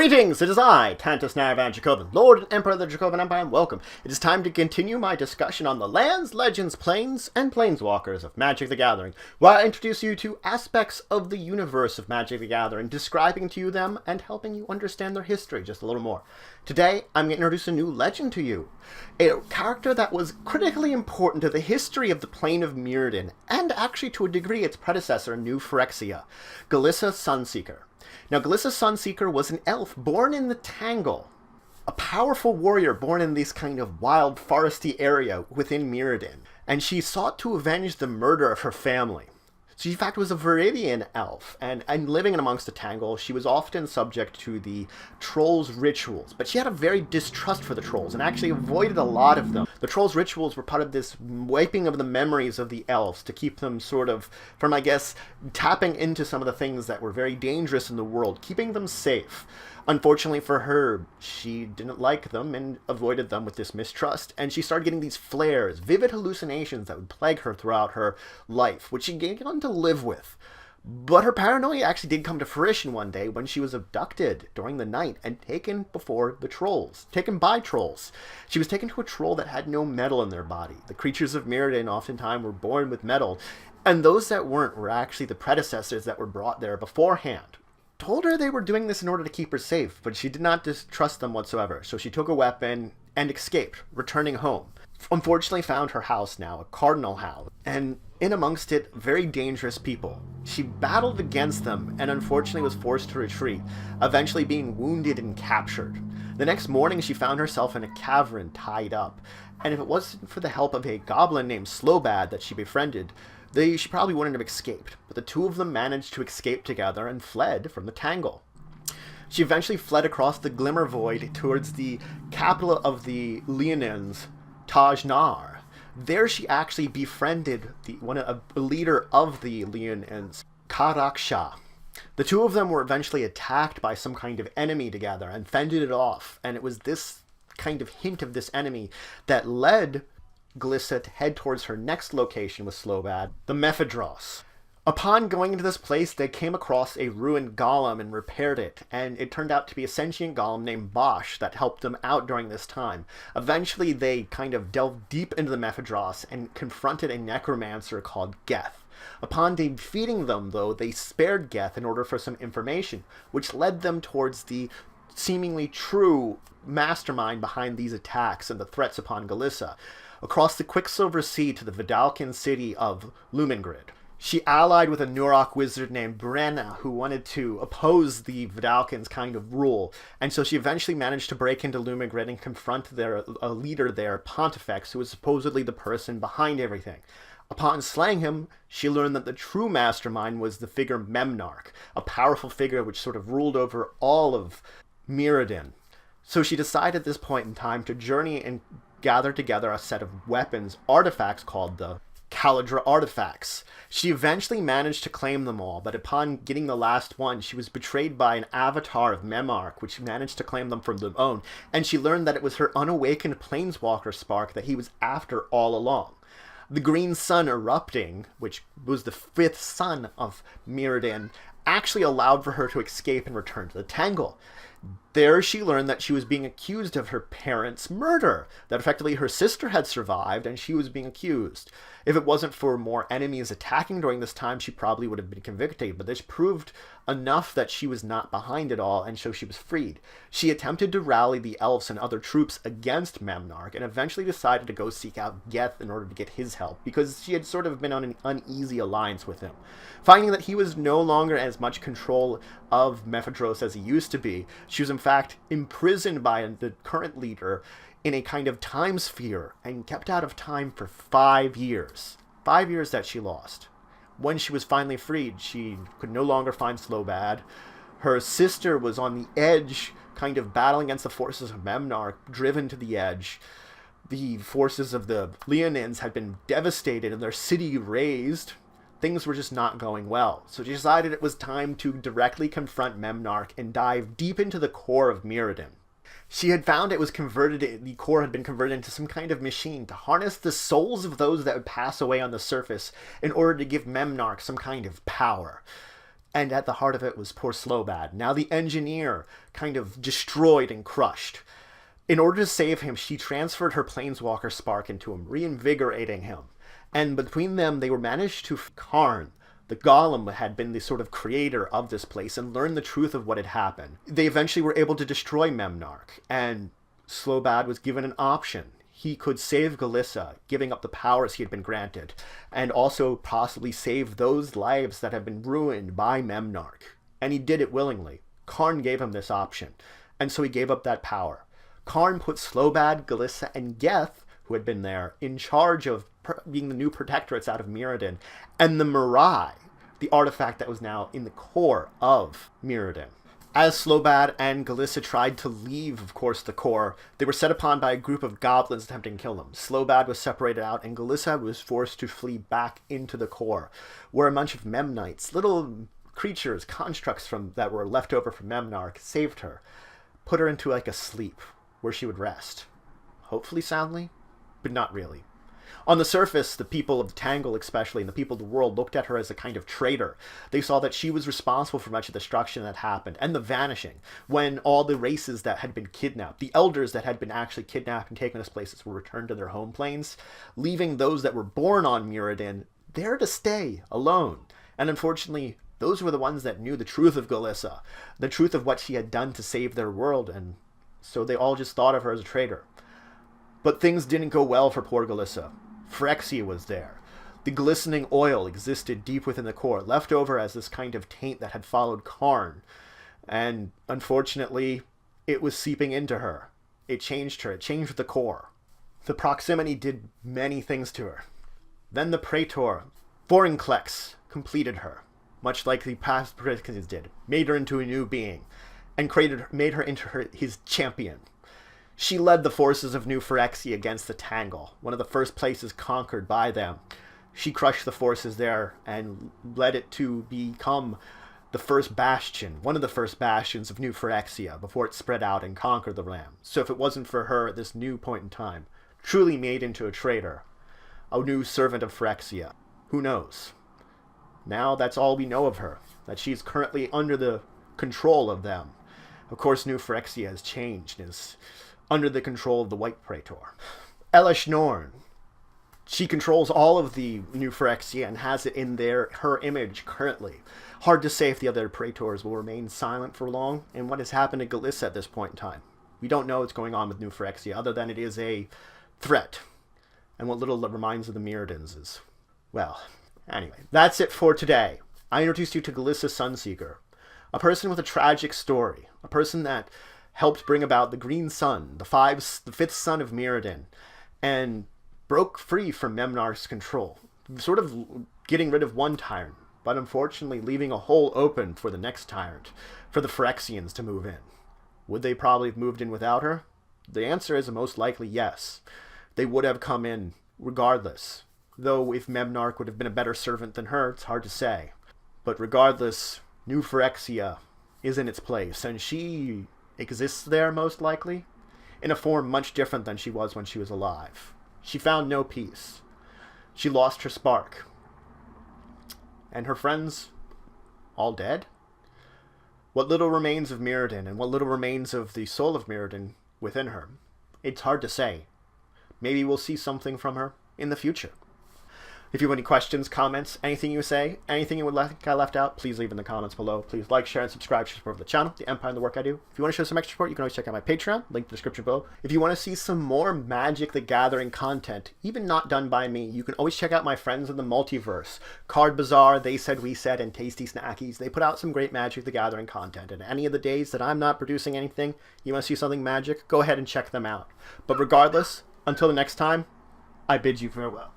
Greetings, it is I, taj-nar Dracovin, Lord and Emperor of the Dracovin Empire, and welcome. It is time to continue my discussion on the lands, legends, planes, and planeswalkers of Magic the Gathering, where I introduce you to aspects of the universe of Magic the Gathering, describing to you them and helping you understand their history just a little more. Today, I'm going to introduce a new legend to you, a character that was critically important to the history of the plane of Mirrodin, and actually to a degree its predecessor, New Phyrexia, Glissa Sunseeker. Now, Glissa Sunseeker was an elf born in the Tangle, a powerful warrior born in this kind of wild, foresty area within Mirrodin, and she sought to avenge the murder of her family. She, in fact, was a Viridian elf, and living in amongst the Tangle, she was often subject to the trolls' rituals, but she had a very distrust for the trolls, and actually avoided a lot of them. The trolls' rituals were part of this wiping of the memories of the elves to keep them sort of from, I guess, tapping into some of the things that were very dangerous in the world, keeping them safe. Unfortunately for her, she didn't like them and avoided them with this mistrust, and she started getting these flares, vivid hallucinations that would plague her throughout her life, which she began to live with. But her paranoia actually did come to fruition one day when she was abducted during the night and taken by trolls. She was taken to a troll that had no metal in their body. The creatures of Mirrodin oftentimes were born with metal, and those that weren't were actually the predecessors that were brought there beforehand. Told her they were doing this in order to keep her safe, but she did not distrust them whatsoever, so she took a weapon and escaped, returning home. Unfortunately found her house now, a cardinal house, and in amongst it, very dangerous people. She battled against them and unfortunately was forced to retreat, eventually being wounded and captured. The next morning she found herself in a cavern tied up, and if it wasn't for the help of a goblin named Slowbad that she befriended, she probably wouldn't have escaped, but the two of them managed to escape together and fled from the Tangle. She eventually fled across the Glimmer Void towards the capital of the Leonins, taj-nar. There she actually befriended a leader of the Leonins, Phyrexia. The two of them were eventually attacked by some kind of enemy together and fended it off, and it was this kind of hint of this enemy that led Glissa to head towards her next location with Slowbad, the Mephidros. Upon going into this place, they came across a ruined golem and repaired it, and it turned out to be a sentient golem named Bosch that helped them out during this time. Eventually, they kind of delved deep into the Mephidros and confronted a necromancer called Geth. Upon defeating them, though, they spared Geth in order for some information, which led them towards the seemingly true mastermind behind these attacks and the threats upon Glissa, across the Quicksilver Sea to the Vidalcan city of Lumengrid. She allied with a Nurok wizard named Brenna, who wanted to oppose the Vidalcans' kind of rule, and so she eventually managed to break into Lumengrid and confront their leader there, Pontifex, who was supposedly the person behind everything. Upon slaying him, she learned that the true mastermind was the figure Memnarch, a powerful figure which sort of ruled over all of Mirrodin. So she decided at this point in time to journey and gather together a set of weapons, artifacts called the Calidra artifacts. She eventually managed to claim them all, but upon getting the last one, she was betrayed by an avatar of Memnarch, which managed to claim them from their own, and she learned that it was her unawakened planeswalker spark that he was after all along. The green sun erupting, which was the fifth sun of Mirrodin, actually allowed for her to escape and return to the Tangle. There she learned that she was being accused of her parents' murder, that effectively her sister had survived and she was being accused. If it wasn't for more enemies attacking during this time, she probably would have been convicted, but this proved enough that she was not behind it all, and so she was freed. She attempted to rally the elves and other troops against Memnarch, and eventually decided to go seek out Geth in order to get his help, because she had sort of been on an uneasy alliance with him. Finding that he was no longer as much control of Mephidros as he used to be, she was in fact imprisoned by the current leader in a kind of time sphere and kept out of time for 5 years. 5 years that she lost. When she was finally freed, she could no longer find Slowbad. Her sister was on the edge, kind of battling against the forces of Memnarch, driven to the edge. The forces of the Leonins had been devastated and their city razed. Things were just not going well. So she decided it was time to directly confront Memnarch and dive deep into the core of Mirrodin. She had found the core had been converted into some kind of machine to harness the souls of those that would pass away on the surface in order to give Memnarch some kind of power. And at the heart of it was poor Slowbad, now the engineer, kind of destroyed and crushed. In order to save him, she transferred her Planeswalker spark into him, reinvigorating him. And between them, they were managed to Karn. The Golem had been the sort of creator of this place and learned the truth of what had happened. They eventually were able to destroy Memnarch, and Slowbad was given an option. He could save Glissa, giving up the powers he had been granted, and also possibly save those lives that had been ruined by Memnarch. And he did it willingly. Karn gave him this option, and so he gave up that power. Karn put Slowbad, Glissa, and Geth, who had been there, in charge of being the new protectorates out of Mirrodin, and the Mirai, the artifact that was now in the core of Mirrodin. As Slowbad and Glissa tried to leave, of course, the core, they were set upon by a group of goblins attempting to kill them. Slowbad was separated out, and Glissa was forced to flee back into the core, where a bunch of Memnites, little creatures, constructs that were left over from Memnarch, saved her, put her into like a sleep, where she would rest. Hopefully soundly, but not really. On the surface, the people of Tangle especially, and the people of the world looked at her as a kind of traitor. They saw that she was responsible for much of the destruction that happened, and the vanishing, when all the races that had been kidnapped, the elders that had been actually kidnapped and taken to places were returned to their home planes, leaving those that were born on Mirrodin there to stay alone. And unfortunately, those were the ones that knew the truth of Glissa, the truth of what she had done to save their world, and so they all just thought of her as a traitor. But things didn't go well for poor Glissa. Phyrexia was there. The glistening oil existed deep within the core, left over as this kind of taint that had followed Karn. And unfortunately, it was seeping into her. It changed her. It changed the core. The proximity did many things to her. Then the Praetor, Vorinclex, completed her, much like the past Phyrexia did, made her into a new being, and made her into his champion. She led the forces of New Phyrexia against the Tangle, one of the first places conquered by them. She crushed the forces there and led it to become the first bastion, one of the first bastions of New Phyrexia, before it spread out and conquered the realm. So if it wasn't for her at this new point in time, truly made into a traitor, a new servant of Phyrexia, who knows? Now that's all we know of her, that she's currently under the control of them. Of course, New Phyrexia has changed and is under the control of the White Praetor. Elesh Norn. She controls all of the New Phyrexia and has it in her image currently. Hard to say if the other Praetors will remain silent for long, and what has happened to Glissa at this point in time. We don't know what's going on with New Phyrexia, other than it is a threat. And what little that reminds of the Mirrodins is, well, anyway. That's it for today. I introduced you to Glissa Sunseeker, a person with a tragic story, a person that helped bring about the Green Sun, the fifth son of Mirrodin, and broke free from Memnarch's control, sort of getting rid of one tyrant, but unfortunately leaving a hole open for the next tyrant, for the Phyrexians to move in. Would they probably have moved in without her? The answer is most likely yes. They would have come in regardless, though if Memnarch would have been a better servant than her, it's hard to say. But regardless, New Phyrexia is in its place, and she exists there most likely, in a form much different than she was when she was alive. She found no peace. She lost her spark. And her friends, all dead? What little remains of Mirrodin, and what little remains of the soul of Mirrodin within her, it's hard to say. Maybe we'll see something from her in the future. If you have any questions, comments, anything you say, anything you would like I left out, please leave in the comments below. Please like, share, and subscribe to support the channel, the Empire, and the work I do. If you want to show some extra support, you can always check out my Patreon, link in the description below. If you want to see some more Magic the Gathering content, even not done by me, you can always check out my friends in the multiverse. Card Bazaar, They Said We Said, and Tasty Snackies. They put out some great Magic the Gathering content, and any of the days that I'm not producing anything, you want to see something magic, go ahead and check them out. But regardless, until the next time, I bid you farewell.